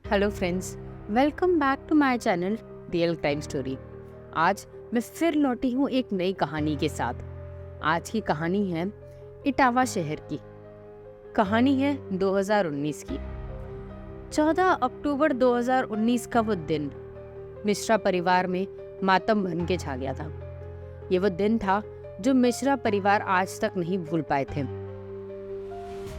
Hello friends, welcome back to my channel real crime story. आज मैं फिर लौटी हूँ एक नई कहानी के साथ। आज की कहानी है इटावा शहर की। कहानी है 2019 की। 14 अक्टूबर 2019 का वो दिन मिश्रा परिवार में मातम बन के छा गया था। ये वो दिन था जो मिश्रा परिवार आज तक नहीं भूल पाए थे।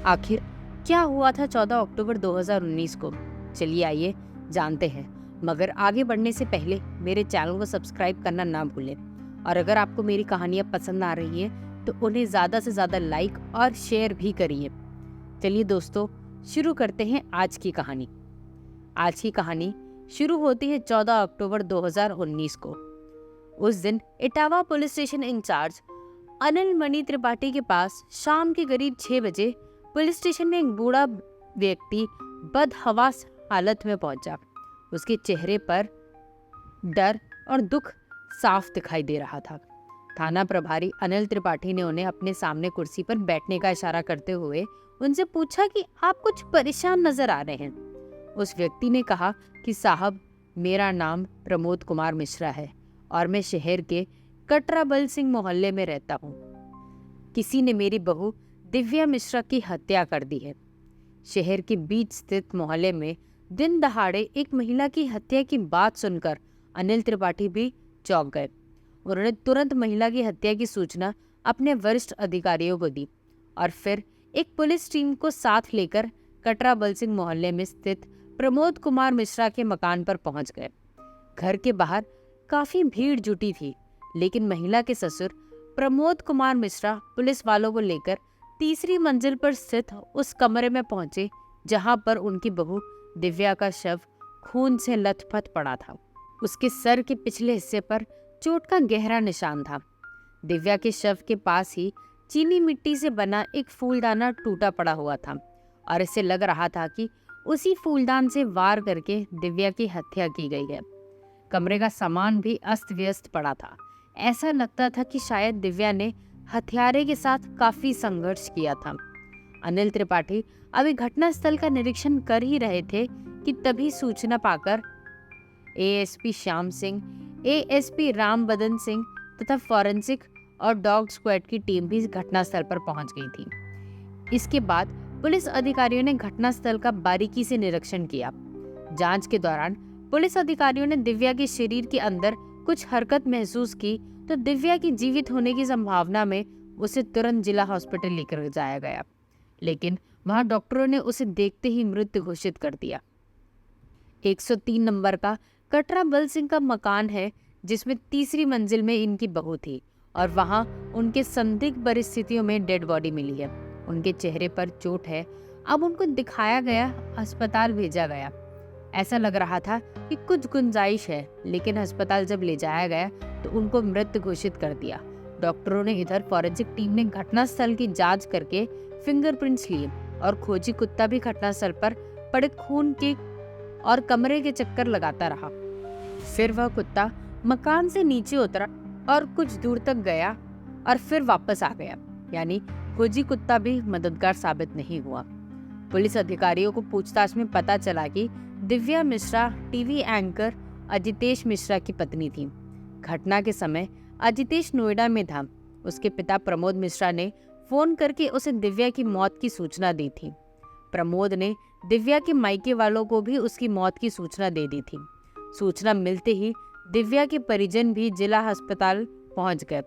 आखिर क्या हुआ था 14 अक्टूबर 2019 को? चलिए आइए जानते हैं, मगर आगे बढ़ने से पहले मेरे चैनल को सब्सक्राइब करना ना भूलें। और अगर आपको मेरी कहानियाँ पसंद आ रही हैं तो उन्हें ज़्यादा से ज़्यादा लाइक और शेयर भी करिए। चलिए दोस्तों, शुरू करते हैं आज की कहानी। आज की कहानी शुरू होती है 14 अक्टूबर 2019 को। उस दिन Etawah police station incharge Anil Mani Tripathi के पास शाम के करीब 6 बजे पुलिस स्टेशन में एक बूढ़ा व्यक्ति बदहवास हालत में पहुंचा। उसके चेहरे पर डर और दुख साफ दिखाई दे रहा था। थाना प्रभारी अनिल त्रिपाठी ने उन्हें अपने सामने कुर्सी पर बैठने का इशारा करते हुए उनसे पूछा कि आप कुछ परेशान नजर आ रहे हैं। उस व्यक्ति ने कहा कि साहब, मेरा नाम प्रमोद कुमार मिश्रा है और मैं शहर के कटरा बल सिंह मोहल्ले में रहता हूँ। किसी ने मेरी बहू दिव्या मिश्रा की हत्या कर दी है। शहर के बीच स्थित मोहल्ले में दिन दहाड़े एक महिला की हत्या की बात सुनकर अनिल त्रिपाठी भी चौंक गए। उन्होंने तुरंत महिला की हत्या की सूचना अपने वरिष्ठ अधिकारियों को दी और फिर एक पुलिस टीम को साथ लेकर कटरा बल सिंह मोहल्ले में स्थित प्रमोद कुमार मिश्रा के मकान पर पहुंच गए। घर के बाहर काफी भीड़ जुटी थी, लेकिन महिला के ससुर प्रमोद कुमार मिश्रा पुलिस वालों को लेकर तीसरी मंजिल पर स्थित उस कमरे में पहुंचे जहां पर उनकी बहू दिव्या का शव खून से लथपथ पड़ा था। उसके सर के पिछले हिस्से पर चोट का गहरा निशान था। दिव्या के शव के पास ही चीनी मिट्टी से बना एक फूलदाना टूटा पड़ा हुआ था और इससे लग रहा था कि उसी फूलदान से वार करके दिव्या की हत्या की गई है। कमरे का सामान भी अस्त व्यस्त पड़ा था। ऐसा लगता था कि शायद दिव्या ने हत्यारे के साथ काफी संघर्ष किया था। अनिल त्रिपाठी अभी घटनास्थल का निरीक्षण कर ही रहे थे कि तभी सूचना पाकर एएसपी श्याम सिंह, एएसपी राम बदन सिंह तथा फॉरेंसिक और डॉग स्क्वाड की टीम भी घटनास्थल पर पहुंच गई थी। इसके बाद पुलिस अधिकारियों ने घटनास्थल का बारीकी से निरीक्षण किया। जांच के दौरान पुलिस अधिकारियों ने दिव्या के शरीर के अंदर कुछ हरकत महसूस की तो दिव्या की जीवित होने की संभावना में उसे तुरंत जिला हॉस्पिटल लेकर जाया गया, लेकिन वहां डॉक्टरों ने उसे देखते ही मृत घोषित कर दिया। 103 नंबर का कटरा बल सिंह का मकान है जिसमें तीसरी मंजिल में इनकी बहू थी और वहां उनके संदिग्ध परिस्थितियों में डेड बॉडी मिली है। उनके चेहरे पर चोट है। अब उनको दिखाया गया, अस्पताल भेजा गया। ऐसा लग रहा था कि कुछ गुंजाइश है, लेकिन अस्पताल जब ले जाया गया तो उनको मृत घोषित कर दिया। डॉक्टरों ने इधर फॉरेंसिक टीम ने घटनास्थल की जांच करके फिंगरप्रिंट्स लिए और खोजी कुत्ता भी घटनास्थल पर पड़े खून के और कमरे के चक्कर लगाता रहा। फिर वह कुत्ता मकान से नीचे उतरा और कुछ दूर तक गया और फिर वापस आ गया, यानी खोजी कुत्ता भी मददगार साबित नहीं हुआ। पुलिस अधिकारियों को पूछताछ में पता चला कि दिव्या मिश्रा टीवी एंकर अजितेश मिश्रा की पत्नी थी। घटना के समय अजितेश नोएडा में था। उसके पिता प्रमोद मिश्रा ने फोन करके उसे दिव्या की मौत की सूचना दी थी। प्रमोद ने दिव्या के मायके वालों को भी उसकी मौत की सूचना दे दी थी। सूचना मिलते ही दिव्या के परिजन भी जिला अस्पताल पहुंच गए।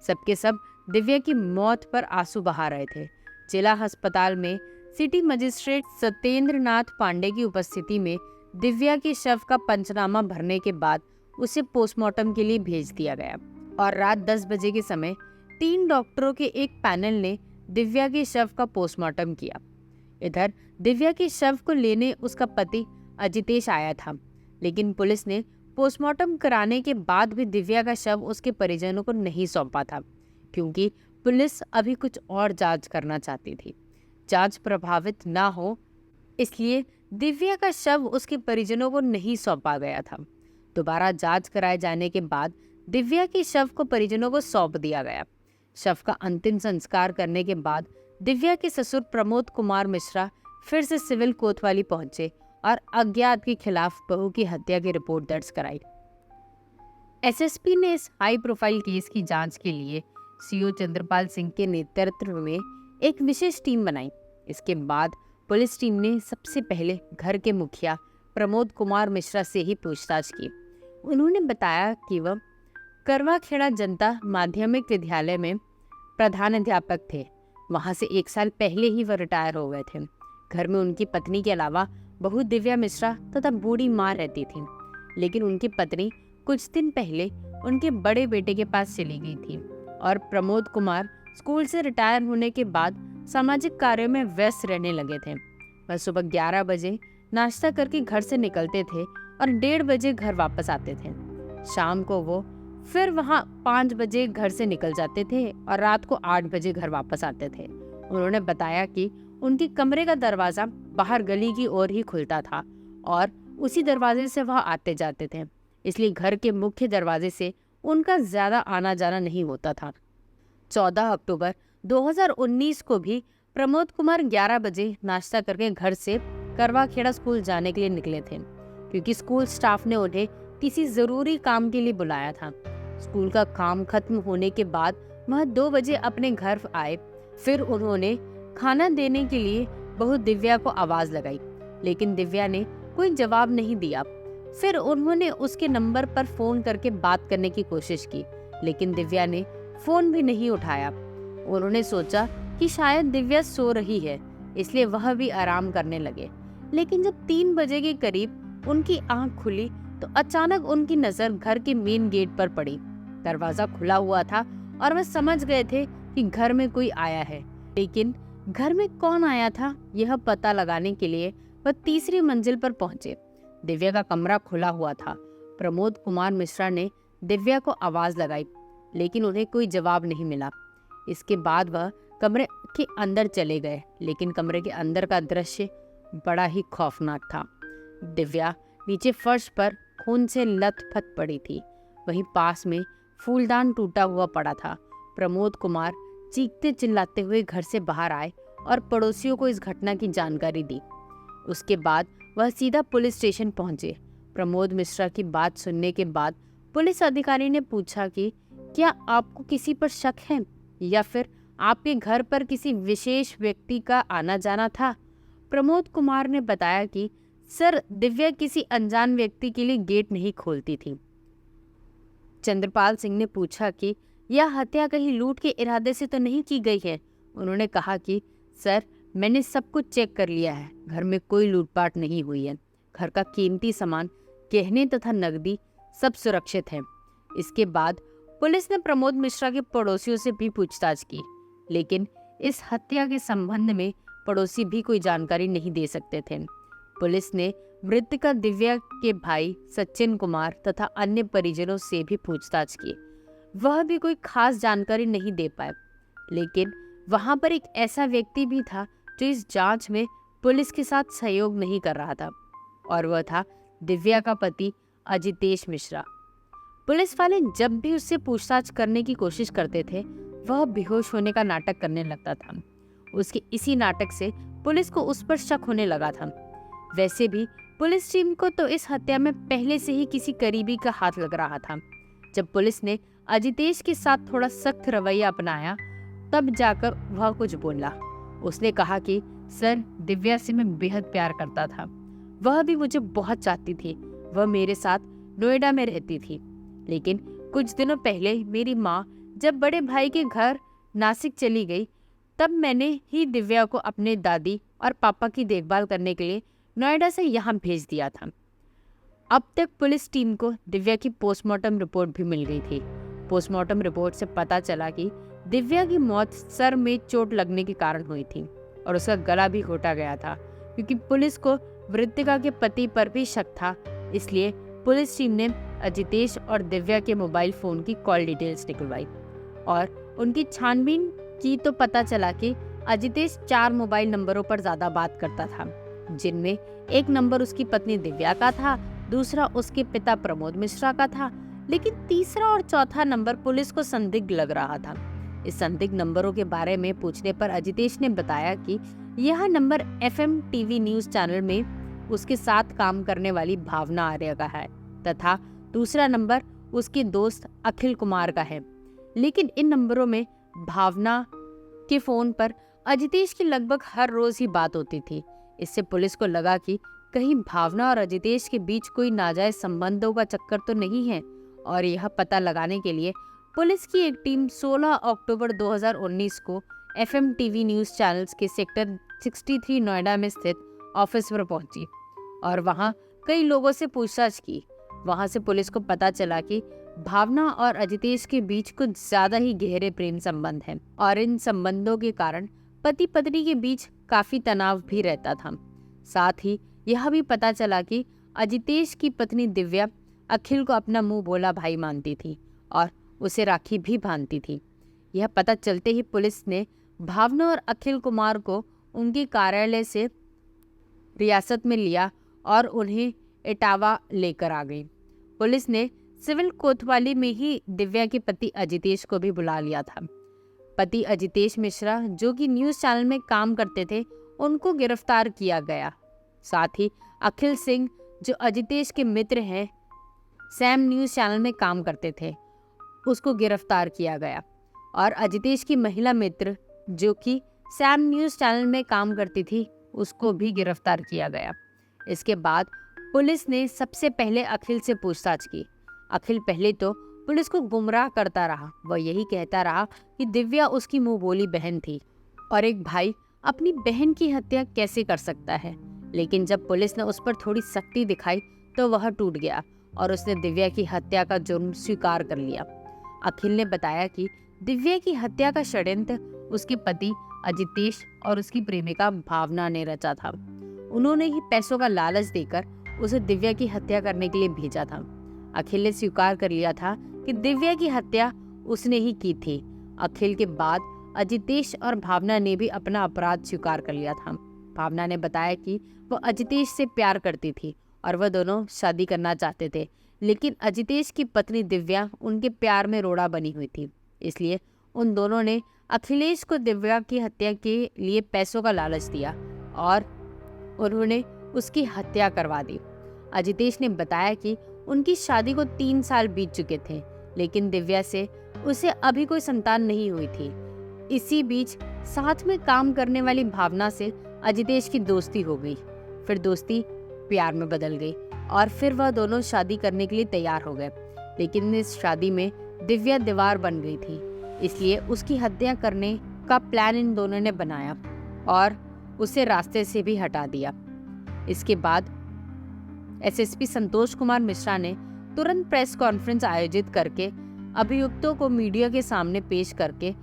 सबके सब दिव्या की मौत पर आंसू बहा रहे थे। जिला अस्पताल में सिटी मजिस्ट्रेट सत्येंद्र नाथ पांडे की उपस्थिति में दिव्या के शव का पंचनामा भरने के बाद उसे पोस्टमार्टम के लिए भेज दिया गया और रात 10 बजे के समय 3 डॉक्टरों के एक पैनल ने दिव्या के शव का पोस्टमार्टम किया। इधर दिव्या के शव को लेने उसका पति अजितेश आया था, लेकिन पुलिस ने पोस्टमार्टम कराने के बाद भी दिव्या का शव उसके परिजनों को नहीं सौंपा था, क्योंकि पुलिस अभी कुछ और जांच करना चाहती थी। जांच प्रभावित ना हो इसलिए दिव्या का शव उसके परिजनों को नहीं सौंपा गया था। दोबारा जांच कराए जाने के बाद दिव्या के शव को परिजनों को सौंप दिया गया। शव का अंतिम संस्कार करने के बाद दिव्या के ससुर प्रमोद कुमार मिश्रा फिर से सिविल कोतवाली पहुंचे और अज्ञात के खिलाफ बहू की हत्या की रिपोर्ट दर्ज कराई। एसएसपी ने इस हाई प्रोफाइल केस की जांच के लिए सीओ चंद्रपाल सिंह के नेतृत्व में एक विशेष टीम बनाई। इसके बाद पुलिस टीम ने सबसे पहले घर के मुखिया प्रमोद कुमार मिश्रा से ही पूछताछ की। उन्होंने बताया कि वह करवाखेड़ा जनता माध्यमिक विद्यालय में प्रधान अध्यापक थे। वहां से 1 साल पहले ही वह रिटायर हो गए थे। घर में उनकी पत्नी के अलावा बहू दिव्या मिश्रा तथा बूढ़ी माँ रहती थी, लेकिन उनकी पत्नी कुछ दिन पहले उनके बड़े बेटे के पास चली गई थी और प्रमोद कुमार स्कूल से रिटायर होने के बाद सामाजिक कार्यों में व्यस्त रहने लगे थे। वह सुबह 11 बजे नाश्ता करके घर से निकलते थे और 1:30 बजे घर वापस आते थे। शाम को वो फिर वहां 5 बजे घर से निकल जाते थे और रात को 8 बजे घर वापस आते थे। उन्होंने बताया कि उनके कमरे का दरवाजा बाहर गली की ओर ही खुलता था और उसी दरवाजे से वह आते जाते थे, इसलिए घर के मुख्य दरवाजे से उनका ज्यादा आना जाना नहीं होता था। 14 अक्टूबर 2019 को भी प्रमोद कुमार 11 बजे नाश्ता करके घर से करवाखेड़ा स्कूल जाने के लिए निकले थे, क्योंकि स्कूल स्टाफ ने उन्हें किसी जरूरी काम के लिए बुलाया था। स्कूल का काम खत्म होने के बाद वह 2 बजे अपने घर आए। फिर उन्होंने खाना देने के लिए बहू दिव्या को आवाज लगाई, लेकिन दिव्या ने कोई जवाब नहीं दिया। फिर उन्होंने उसके नंबर पर फोन करके बात करने की कोशिश की, लेकिन दिव्या ने फोन भी नहीं उठाया। उन्होंने सोचा कि शायद दिव्या सो रही है, इसलिए वह भी आराम करने लगे। लेकिन जब 3 बजे के करीब उनकी आंख खुली तो अचानक उनकी नजर घर के मेन गेट पर पड़ी। दरवाजा खुला हुआ था और वह समझ गए थे कि घर में कोई आया है, लेकिन घर में कौन आया था यह पता लगाने के लिए वह तीसरी मंजिल पर पहुंचे। दिव्या का कमरा खुला हुआ था। प्रमोद कुमार मिश्रा ने दिव्या को आवाज लगाई, लेकिन उन्हें कोई जवाब नहीं मिला। इसके बाद वह कमरे के अंदर चले गए, लेकिन कमरे के अंदर का दृश्य बड़ा ही खौफनाक था। दिव्या नीचे फर्श पर खून से लथपथ पड़ी थी। वहीं पास में फूलदान टूटा हुआ पड़ा था। प्रमोद कुमार चीखते चिल्लाते हुए घर से बाहर आए और पड़ोसियों को इस घटना की जानकारी दी। उसके बाद वह सीधा पुलिस स्टेशन पहुंचे। प्रमोद मिश्रा की बात सुनने के बाद पुलिस अधिकारी ने पूछा कि क्या आपको किसी पर शक है या फिर आपके घर पर किसी विशेष व्यक्ति का आना जाना था? प्रमोद कुमार ने बताया कि सर, दिव्या किसी अनजान व्यक्ति के लिए गेट नहीं खोलती थी। चंद्रपाल सिंह ने पूछा कि यह हत्या कहीं लूट के इरादे से तो नहीं की गई है? उन्होंने कहा कि सर, मैंने सब कुछ चेक कर लिया है, घर में कोई लूटपाट नहीं हुई है। घर का कीमती सामान, गहने तथा नकदी सब सुरक्षित है। इसके बाद पुलिस ने प्रमोद मिश्रा के पड़ोसियों से भी पूछताछ की, लेकिन इस हत्या के संबंध में पड़ोसी भी कोई जानकारी नहीं दे सकते थे। पुलिस ने मृतका दिव्या के भाई सचिन कुमार तथा अन्य परिजनों से भी पूछताछ की। वह भी कोई खास जानकारी नहीं दे पाए, लेकिन वहां पर एक ऐसा व्यक्ति भी था जो इस जांच में पुलिस के साथ सहयोग नहीं कर रहा था, और वह था दिव्या का पति अजितेश मिश्रा। पुलिस वाले जब भी उससे पूछताछ करने की कोशिश करते थे, वह बेहोश होने का नाटक करने लगता था। उसके इसी नाटक से पुलिस को उस पर शक होने लगा था। वैसे भी पुलिस टीम को तो इस हत्या में पहले से ही किसी करीबी का हाथ लग रहा था। जब पुलिस ने अजितेश के साथ थोड़ा सख्त रवैया अपनाया, तब जाकर वह कुछ बोला। उसने कहा कि सर, दिव्या से मैं बेहद प्यार करता था। वह भी मुझे बहुत चाहती थी। वह मेरे साथ नोएडा में रहती थी, लेकिन कुछ दिनों पहले मेरी माँ जब बड़े भाई के घर नासिक चली गई, तब मैंने ही दिव्या को अपने दादी और पापा की देखभाल करने के लिए नोएडा से यहाँ भेज दिया था। अब तक पुलिस टीम को दिव्या की पोस्टमार्टम रिपोर्ट भी मिल गई थी। पोस्टमार्टम रिपोर्ट से पता चला कि दिव्या की मौत सर में चोट लगने के कारण हुई थी और उसका गला भी घोटा गया था। क्योंकि पुलिस को मृतका के पति पर भी शक था, इसलिए पुलिस टीम ने अजितेश और दिव्या के मोबाइल फोन की कॉल डिटेल्स निकलवाई और उनकी छानबीन की तो पता चला कि अजितेश 4 मोबाइल नंबरों पर ज्यादा बात करता था, जिनमें एक नंबर उसकी पत्नी दिव्या का था, दूसरा उसके पिता प्रमोद मिश्रा का था, लेकिन तीसरा और चौथा नंबर पुलिस को संदिग्ध लग रहा था। इस संदिग्ध नंबरों के बारे में पूछने पर अजितेश ने बताया कि यह number FM TV news channel में उसके साथ काम करने वाली भावना आर्य का है तथा दूसरा नंबर उसके दोस्त अखिल कुमार का है। लेकिन इन नंबरों में भावना के फोन पर अजितेश की लगभग हर रोज ही बात होती थी। इससे पुलिस को लगा कि कहीं भावना और अजितेश के बीच कोई नाजायज संबंधों का चक्कर तो नहीं है, और यह पता लगाने के लिए पुलिस की एक टीम 16 अक्टूबर 2019 को FM टीवी न्यूज चैनल्स के सेक्टर 63 नोएडा में स्थित ऑफिस पर पहुंची और वहां कई लोगों से पूछताछ की। वहां से पुलिस को पता चला कि भावना और अजितेश के बीच कुछ ज्यादा ही गहरे प्रेम संबंध हैं और इन संबंधों के कारण पति पत्नी के बीच काफी तनाव भी रहता था। साथ ही यह भी पता चला कि अजितेश की पत्नी दिव्या अखिल को अपना मुंह बोला भाई मानती थी और उसे राखी भी बांधती थी। यह पता चलते ही पुलिस ने भावना और अखिल कुमार को उनके कार्यालय से रियासत में लिया और उन्हें इटावा लेकर आ गई। पुलिस ने सिविल कोतवाली में ही दिव्या के पति अजितेश को भी बुला लिया था। पति अजितेश मिश्रा जो कि न्यूज चैनल में काम करते थे, उनको गिरफ्तार किया गया। साथ ही अखिल सिंह जो अजितेश के मित्र हैं, सैम न्यूज चैनल में काम करते थे, उसको गिरफ्तार किया गया और अजितेश की महिला मित्र जो कि सैम न्यूज चैनल में काम करती थी, उसको भी गिरफ्तार किया गया। इसके बाद पुलिस ने सबसे पहले अखिल से पूछताछ की। अखिल पहले तो पुलिस को गुमराह करता रहा। वह यही कहता रहा कि दिव्या उसकी मुंह बोली बहन थी और एक भाई अपनी बहन की हत्या कैसे कर सकता है। लेकिन जब पुलिस ने उस पर थोड़ी सख्ती दिखाई तो वह टूट गया और उसने दिव्या की हत्या का जुर्म स्वीकार कर लिया। अखिल ने बताया कि दिव्या की हत्या का षड्यंत्र उसके पति अजितेश और उसकी प्रेमिका भावना ने रचा था। उन्होंने ही पैसों का लालच देकर उसे दिव्या की हत्या करने के लिए भेजा था। अखिल ने स्वीकार कर लिया था कि दिव्या की हत्या उसने ही की थी। अखिल के बाद अजितेश और भावना ने भी अपना अपराध स्वीकार कर लिया था। भावना ने बताया कि वह अजितेश से प्यार करती थी और वह दोनों शादी करना चाहते थे, लेकिन अजितेश की पत्नी दिव्या उनके प्यार में रोड़ा बनी हुई थी। इसलिए उन दोनों ने अखिलेश को दिव्या की हत्या के लिए पैसों का लालच दिया और उन्होंने उसकी हत्या करवा दी। अजितेश ने बताया कि उनकी शादी को 3 साल बीत चुके थे, लेकिन दिव्या से उसे अभी कोई संतान नहीं हुई थी। इसी बीच साथ में काम करने वाली भावना से अजितेश की दोस्ती हो गई। फिर दोस्ती प्यार में बदल गई और फिर वह दोनों शादी करने के लिए तैयार हो गए। लेकिन इस शादी में दिव्या दीवार बन गई थी, इसलिए उसकी हत्या करने का प्लान इन दोनों ने बनाया और उसे रास्ते से भी हटा दिया। इसके बाद एसएसपी संतोष कुमार मिश्रा ने तुरंत प्रेस कॉन्फ्रेंस आयोजित करके अभियुक्तों को मीडिया के सामने पेश करके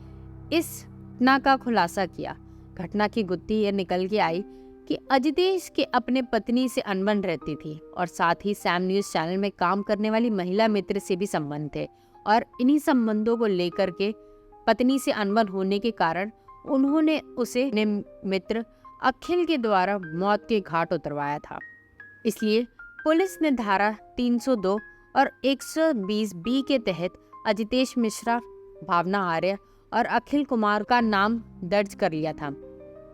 इस घटना का खुलासा किया। घटना की गुत्थी यह निकल के आई कि अजितेश के अपने पत्नी से अनबन रहती थी और साथ ही सैम न्यूज चैनल में काम करने वाली महिला मित्र से भी संबंध थे और इन्हीं संबंधों को लेकर के पत्नी से अनबन होने के कारण उन्होंने उसे मित्र अखिल के द्वारा मौत के घाट उतरवाया था। इसलिए पुलिस ने धारा 302 और 120 बी के तहत अजितेश मिश्रा, भावना आर्य और अखिल कुमार का नाम दर्ज कर लिया था।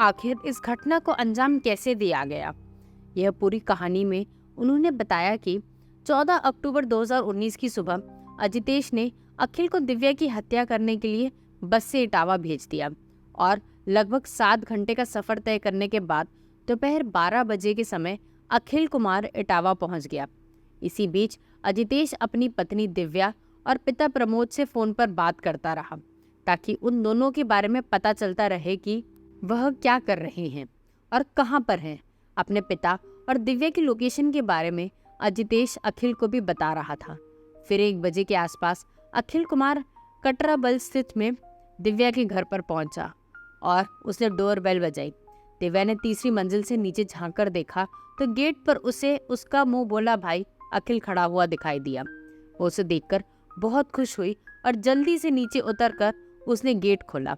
आखिर इस घटना को अंजाम कैसे दिया गया, यह पूरी कहानी में उन्होंने बताया कि 14 अक्टूबर 2019 की सुबह अजितेश ने अखिल को दिव्या की हत्या करने के लिए बस से इटावा भेज दिया और लगभग 7 घंटे का सफर तय करने के बाद दोपहर 12 बजे के समय अखिल कुमार इटावा पहुंच गया। इसी बीच अजितेश अपनी पत्नी दिव्या और पिता प्रमोद से फोन पर बात करता रहा ताकि उन दोनों के बारे में पता चलता रहे कि वह क्या कर रहे हैं और कहां पर हैं। अपने पिता और दिव्या की लोकेशन के बारे में अजितेश अखिल को भी बता रहा था। फिर 1 बजे के आसपास अखिल कुमार कटराबल स्थित में दिव्या के घर पर पहुंचा और उसने डोर बेल बजाई। दिव्या ने तीसरी मंजिल से नीचे झांक कर देखा तो गेट पर उसे उसका मुंह बोला भाई अखिल खड़ा हुआ दिखाई दिया। वो उसे देखकर बहुत खुश हुई और जल्दी से नीचे उतरकर उसने गेट खोला।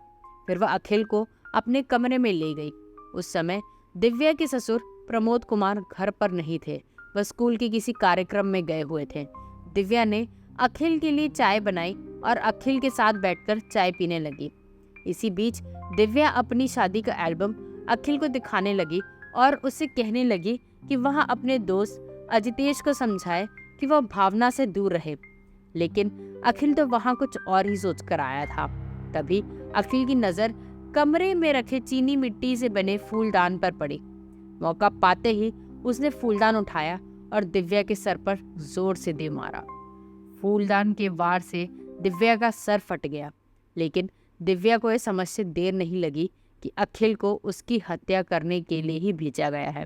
फिर वह अखिल को अपने कमरे में ले गई। उस समय दिव्या के ससुर प्रमोद कुमार घर पर नहीं थे, वह स्कूल के किसी कार्यक्रम में गए हुए थे। दिव्या ने अखिल के लिए चाय बनाई और अखिल के साथ बैठकर चाय पीने लगी। इसी बीच दिव्या अपनी शादी का एल्बम अखिल को दिखाने लगी और उससे कहने लगी कि वह अपने दोस्त अजितेश को समझाए कि वह भावना से दूर रहे, लेकिन अखिल तो वहां कुछ और ही सोच कर आया था। तभी अखिल की नजर कमरे में रखे चीनी मिट्टी से बने फूलदान पर पड़ी। मौका पाते ही उसने फूलदान उठाया और दिव्या के सर पर जोर से दे मारा। फूलदान के वार से दिव्या का सर फट गया, लेकिन दिव्या को यह समझते देर नहीं लगी कि अखिल को उसकी हत्या करने के लिए ही भेजा गया है।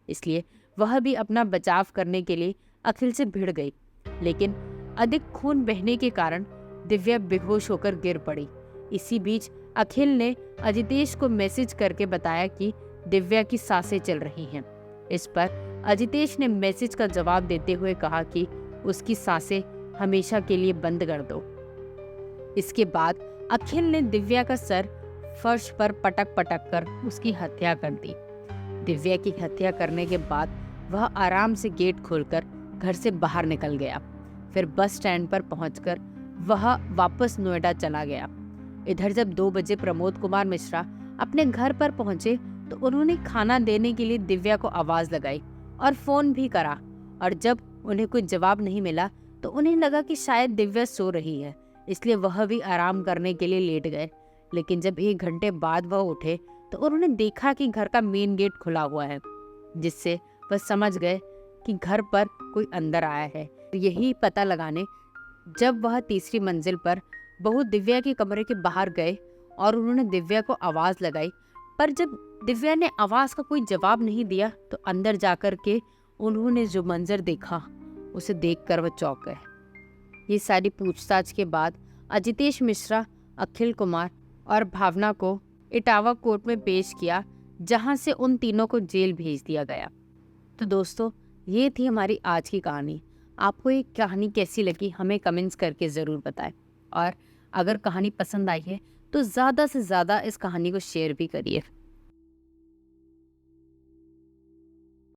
इसलिए वह भी अपना बचाव करने के लिए अखिल से भिड़ गई, लेकिन अधिक खून बहने के कारण दिव्या बेहोश होकर गिर पड़ी। इसी बीच अखिल ने अजितेश को मैसेज करके बताया कि दिव्या की सांसें चल रही हैं। इस पर अजितेश ने मैसेज का जवाब देते हुए कहा कि उसकी सांसें हमेशा के लिए बंद कर दो। इसके बाद अखिल ने दिव्या का सर फर्श पर पटक पटक कर उसकी हत्या कर दी। दिव्या की हत्या करने के बाद वह आराम से गेट खोलकर घर से बाहर निकल गया। फिर बस स्टैंड पर पहुंचकर वह वापस नोएडा चला गया। इधर जब 2 बजे प्रमोद कुमार मिश्रा अपने घर पर पहुंचे तो उन्होंने खाना देने के लिए दिव्या को आवाज लगाई और फोन भी करा, और जब उन्हें कोई जवाब नहीं मिला तो उन्हें लगा कि शायद दिव्या सो रही है, इसलिए वह भी आराम करने के लिए लेट गए। लेकिन जब 1 घंटे बाद वह उठे तो उन्होंने देखा कि घर का मेन गेट खुला हुआ है, जिससे वह समझ गए कि घर पर कोई अंदर आया है। यही पता लगाने जब वह तीसरी मंजिल पर बहू दिव्या के कमरे के बाहर गए और उन्होंने दिव्या को आवाज लगाई, पर जब दिव्या ने आवाज का कोई जवाब नहीं दिया तो अंदर जाकर के उन्होंने जो मंजर देखा उसे देखकर वह चौंक गए। ये सारी पूछताछ के बाद अजितेश मिश्रा, अखिल कुमार और भावना को इटावा कोर्ट में पेश किया, जहां से उन तीनों को जेल भेज दिया गया। तो दोस्तों, ये थी हमारी आज की कहानी। आपको ये कहानी कैसी लगी हमें कमेंट्स करके ज़रूर बताएं, और अगर कहानी पसंद आई है तो ज़्यादा से ज़्यादा इस कहानी को शेयर भी करिए।